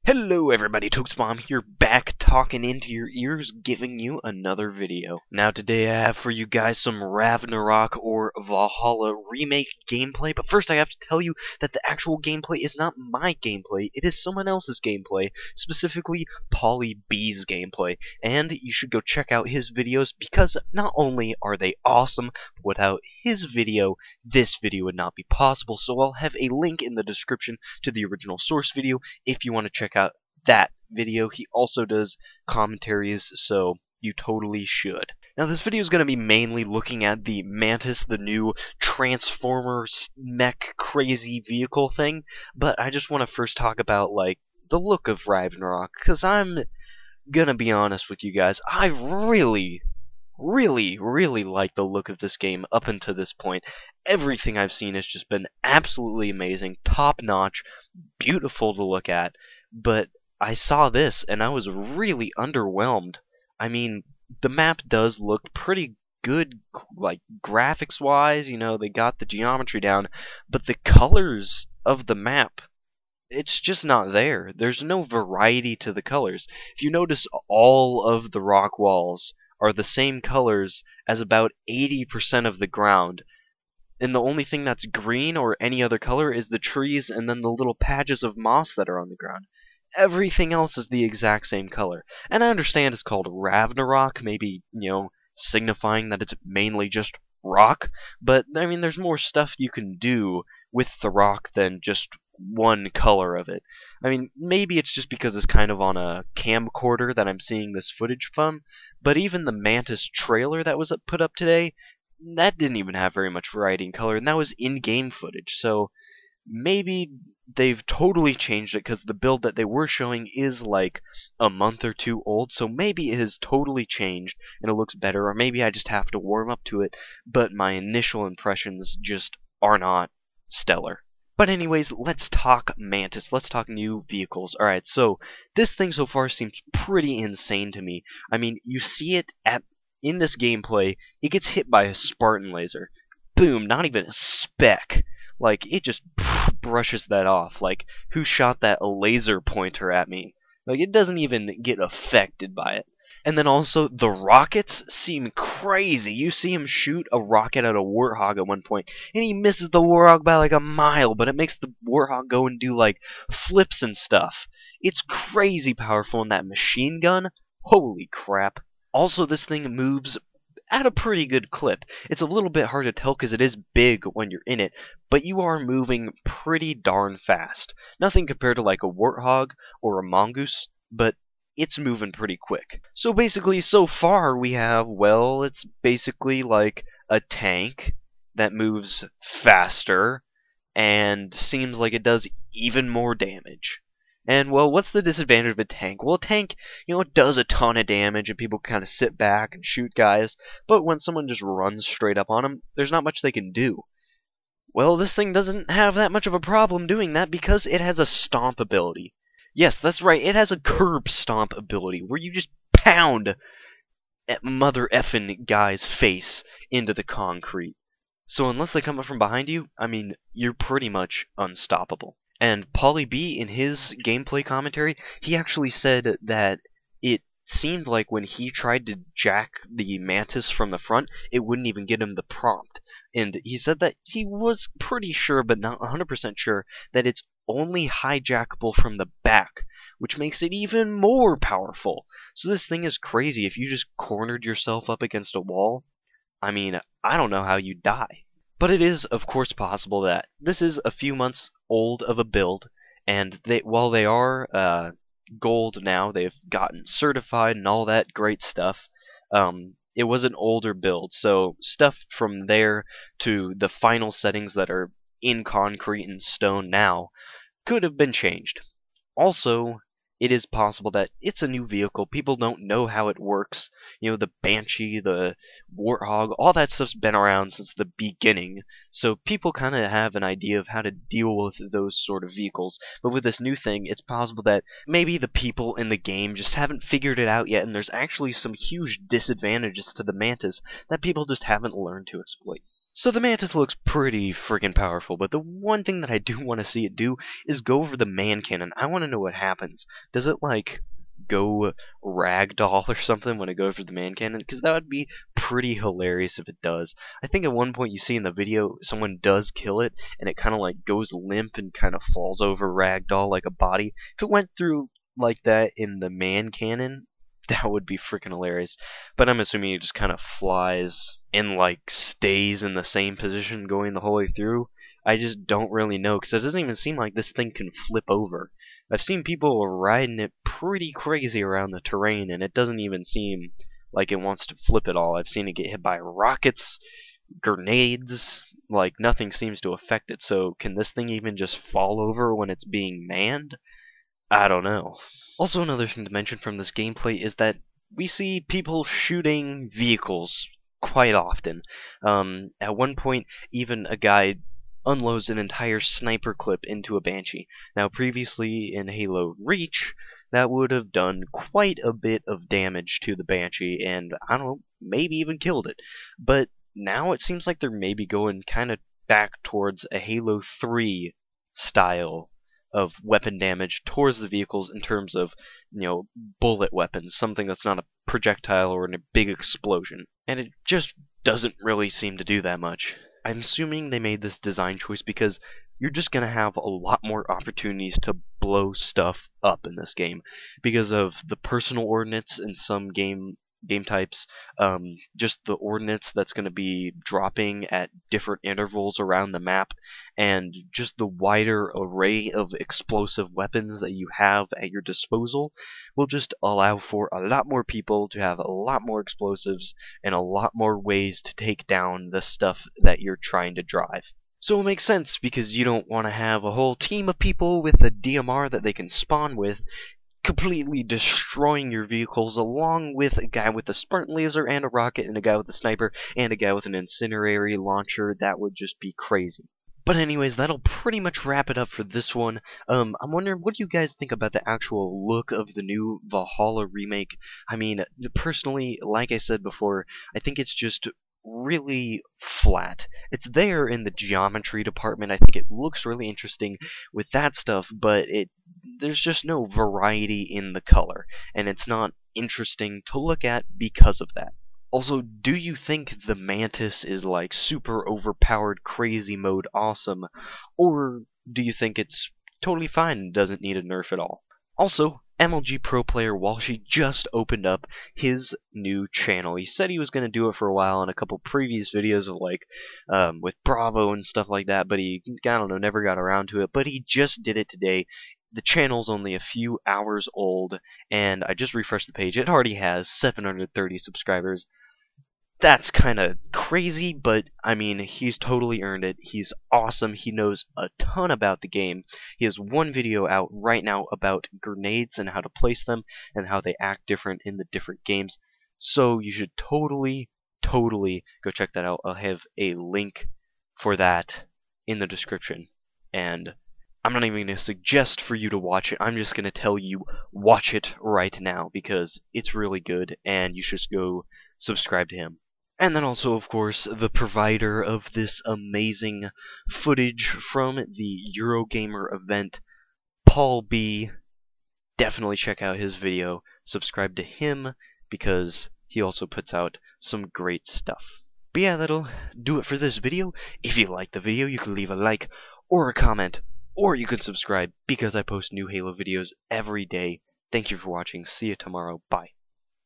Hello everybody, Toadsbomb here, back talking into your ears, giving you another video. Now today I have for you guys some Ragnarok or Vahalla remake gameplay, but first I have to tell you that the actual gameplay is not my gameplay, it is someone else's gameplay, specifically Pauly B's gameplay, and you should go check out his videos because not only are they awesome, but without his video, this video would not be possible, so I'll have a link in the description to the original source video if you want to check out that video. He also does commentaries, so you totally should. Now this video is going to be mainly looking at the Mantis, the new Transformers mech crazy vehicle thing, but I just want to first talk about like the look of Ragnarok, because I'm gonna be honest with you guys, I really like the look of this game up until this point. Everything I've seen has just been absolutely amazing, top notch, beautiful to look at, but I saw this and I was really underwhelmed. I mean, the map does look pretty good, like graphics wise, you know, they got the geometry down, but the colors of the map, it's just not there. There's no variety to the colors. If you notice, all of the rock walls are the same colors as about 80% of the ground, and the only thing that's green or any other color is the trees and then the little patches of moss that are on the ground. Everything else is the exact same color. And I understand it's called Ragnarok, maybe, you know, signifying that it's mainly just rock, but I mean there's more stuff you can do with the rock than just one color of it. I mean, maybe it's just because it's kind of on a camcorder that I'm seeing this footage from, but even the Mantis trailer that was put up today, that didn't even have very much variety in color, and that was in-game footage, so maybe they've totally changed it because the build that they were showing is like a month or two old, so maybe it has totally changed and it looks better, or maybe I just have to warm up to it, but my initial impressions just are not stellar. But anyways, let's talk Mantis. Let's talk new vehicles. Alright, so this thing so far seems pretty insane to me. I mean, you see it in this gameplay, it gets hit by a Spartan laser. Boom, not even a speck. Like, it just brushes that off. Like, who shot that laser pointer at me? Like, it doesn't even get affected by it. And then also, the rockets seem crazy. You see him shoot a rocket at a warthog at one point, and he misses the warthog by like a mile, but it makes the warthog go and do like flips and stuff. It's crazy powerful, and that machine gun, holy crap. Also, this thing moves at a pretty good clip. It's a little bit hard to tell because it is big when you're in it, but you are moving pretty darn fast. Nothing compared to like a warthog or a mongoose, but it's moving pretty quick. So basically, so far we have, well, it's basically like a tank that moves faster and seems like it does even more damage. And, well, what's the disadvantage of a tank? Well, a tank, you know, it does a ton of damage and people kind of sit back and shoot guys, but when someone just runs straight up on them, there's not much they can do. Well, this thing doesn't have that much of a problem doing that because it has a stomp ability. Yes, that's right, it has a curb stomp ability where you just pound at mother effing guy's face into the concrete. So unless they come up from behind you, I mean, you're pretty much unstoppable. And Pauly B, in his gameplay commentary, he actually said that it seemed like when he tried to jack the Mantis from the front, it wouldn't even get him the prompt. And he said that he was pretty sure, but not 100% sure, that it's only hijackable from the back, which makes it even more powerful. So this thing is crazy. If you just cornered yourself up against a wall, I mean, I don't know how you'd die. But it is, of course, possible that this is a few months old of a build, and while they are gold now, they've gotten certified and all that great stuff, it was an older build, so stuff from there to the final settings that are in concrete and stone now could have been changed. Also, it is possible that it's a new vehicle, people don't know how it works, you know, the Banshee, the Warthog, all that stuff's been around since the beginning, so people kind of have an idea of how to deal with those sort of vehicles, but with this new thing, it's possible that maybe the people in the game just haven't figured it out yet, and there's actually some huge disadvantages to the Mantis that people just haven't learned to exploit. So the Mantis looks pretty freaking powerful, but the one thing that I do want to see it do is go over the man cannon. I want to know what happens. Does it like go ragdoll or something when it goes for the man cannon? Because that would be pretty hilarious if it does. I think at one point you see in the video someone does kill it and it kind of like goes limp and kind of falls over ragdoll like a body. If it went through like that in the man cannon, that would be freaking hilarious. But I'm assuming it just kind of flies and like stays in the same position going the whole way through. I just don't really know because it doesn't even seem like this thing can flip over. I've seen people riding it pretty crazy around the terrain and it doesn't even seem like it wants to flip at all. I've seen it get hit by rockets, grenades, like nothing seems to affect it. So can this thing even just fall over when it's being manned? I don't know. Also, another thing to mention from this gameplay is that we see people shooting vehicles quite often. At one point, even a guy unloads an entire sniper clip into a Banshee. Now, previously in Halo Reach, that would have done quite a bit of damage to the Banshee, and I don't know, maybe even killed it. But now it seems like they're maybe going kind of back towards a Halo 3 style of weapon damage towards the vehicles in terms of, bullet weapons, something that's not a projectile or a big explosion. And it just doesn't really seem to do that much. I'm assuming they made this design choice because you're just going to have a lot more opportunities to blow stuff up in this game because of the personal ordnance in some game types, just the ordnance that's going to be dropping at different intervals around the map, and just the wider array of explosive weapons that you have at your disposal will just allow for a lot more people to have a lot more explosives and a lot more ways to take down the stuff that you're trying to drive. So it makes sense because you don't want to have a whole team of people with a DMR that they can spawn with completely destroying your vehicles, along with a guy with a Spartan laser and a rocket, and a guy with a sniper, and a guy with an incendiary launcher. That would just be crazy. But anyways, that'll pretty much wrap it up for this one. I'm wondering, what do you guys think about the actual look of the new Vahalla remake? I mean, personally, like I said before, I think it's just really flat. It's there in the geometry department. I think it looks really interesting with that stuff, but there's just no variety in the color, and it's not interesting to look at because of that. Also, do you think the Mantis is like super overpowered, crazy mode awesome, or do you think it's totally fine and doesn't need a nerf at all? Also, MLG Pro Player Walshy just opened up his new channel. He said he was going to do it for a while in a couple previous videos of like with Bravo and stuff like that, but he, I don't know, never got around to it. But he just did it today. The channel's only a few hours old, and I just refreshed the page. It already has 730 subscribers. That's kind of crazy, but I mean, he's totally earned it. He's awesome. He knows a ton about the game. He has one video out right now about grenades and how to place them and how they act different in the different games. So you should totally go check that out. I'll have a link for that in the description. And I'm not even going to suggest for you to watch it. I'm just going to tell you, watch it right now because it's really good and you should go subscribe to him. And then also, of course, the provider of this amazing footage from the Eurogamer event, Pauly B. Definitely check out his video. Subscribe to him because he also puts out some great stuff. But yeah, that'll do it for this video. If you liked the video, you can leave a like or a comment, or you can subscribe because I post new Halo videos every day. Thank you for watching. See you tomorrow. Bye.